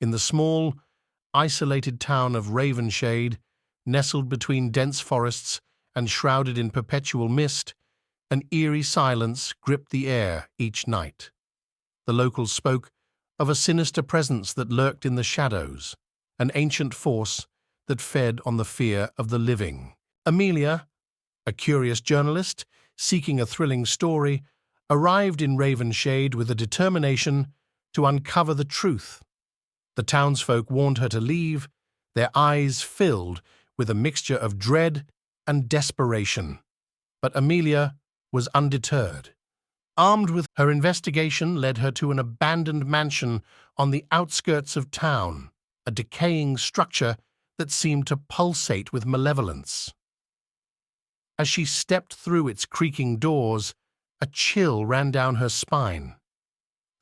In the small, isolated town of Ravenshade, nestled between dense forests and shrouded in perpetual mist, an eerie silence gripped the air each night. The locals spoke of a sinister presence that lurked in the shadows, an ancient force that fed on the fear of the living. Amelia, a curious journalist seeking a thrilling story, arrived in Ravenshade with a determination to uncover the truth. The townsfolk warned her to leave, their eyes filled with a mixture of dread and desperation. But Amelia was undeterred. Armed with her investigation led her to an abandoned mansion on the outskirts of town, a decaying structure that seemed to pulsate with malevolence. As she stepped through its creaking doors, a chill ran down her spine.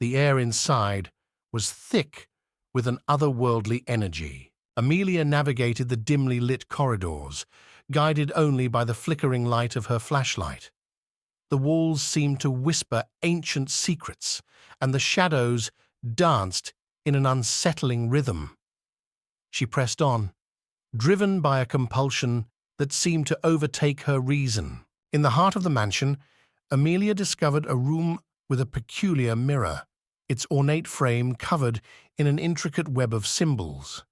The air inside was thick with an otherworldly energy. Amelia navigated the dimly lit corridors, guided only by the flickering light of her flashlight. The walls seemed to whisper ancient secrets, and the shadows danced in an unsettling rhythm. She pressed on, driven by a compulsion that seemed to overtake her reason. In the heart of the mansion, Amelia discovered a room with a peculiar mirror, its ornate frame covered in an intricate web of symbols.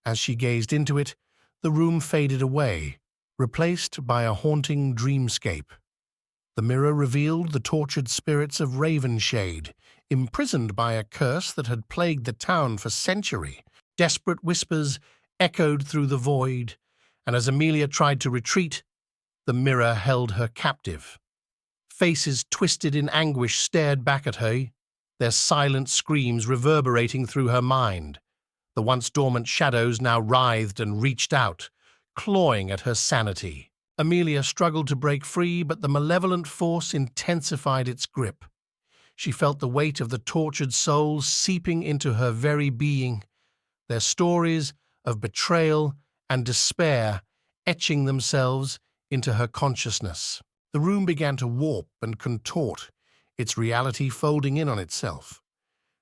As she gazed into it, the room faded away, replaced by a haunting dreamscape. The mirror revealed the tortured spirits of Ravenshade, imprisoned by a curse that had plagued the town for centuries. Desperate whispers echoed through the void, and as Amelia tried to retreat, the mirror held her captive. Faces twisted in anguish stared back at her, their silent screams reverberating through her mind. The once dormant shadows now writhed and reached out, clawing at her sanity. Amelia struggled to break free, but the malevolent force intensified its grip. She felt the weight of the tortured souls seeping into her very being, their stories of betrayal and despair etching themselves into her consciousness. The room began to warp and contort, its reality folding in on itself.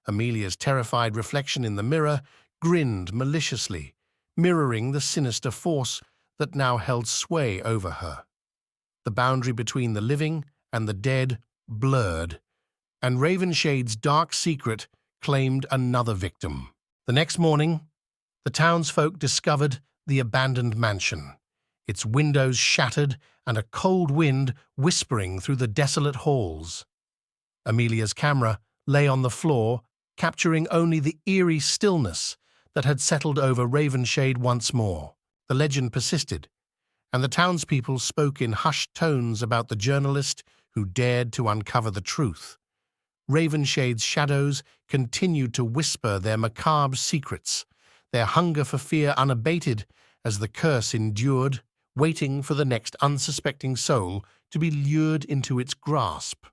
Amelia's terrified reflection in the mirror grinned maliciously, mirroring the sinister force that now held sway over her. The boundary between the living and the dead blurred, and Ravenshade's dark secret claimed another victim. The next morning, the townsfolk discovered the abandoned mansion, its windows shattered and a cold wind whispering through the desolate halls. Amelia's camera lay on the floor, capturing only the eerie stillness that had settled over Ravenshade once more. The legend persisted, and the townspeople spoke in hushed tones about the journalist who dared to uncover the truth. Ravenshade's shadows continued to whisper their macabre secrets, their hunger for fear unabated as the curse endured, waiting for the next unsuspecting soul to be lured into its grasp.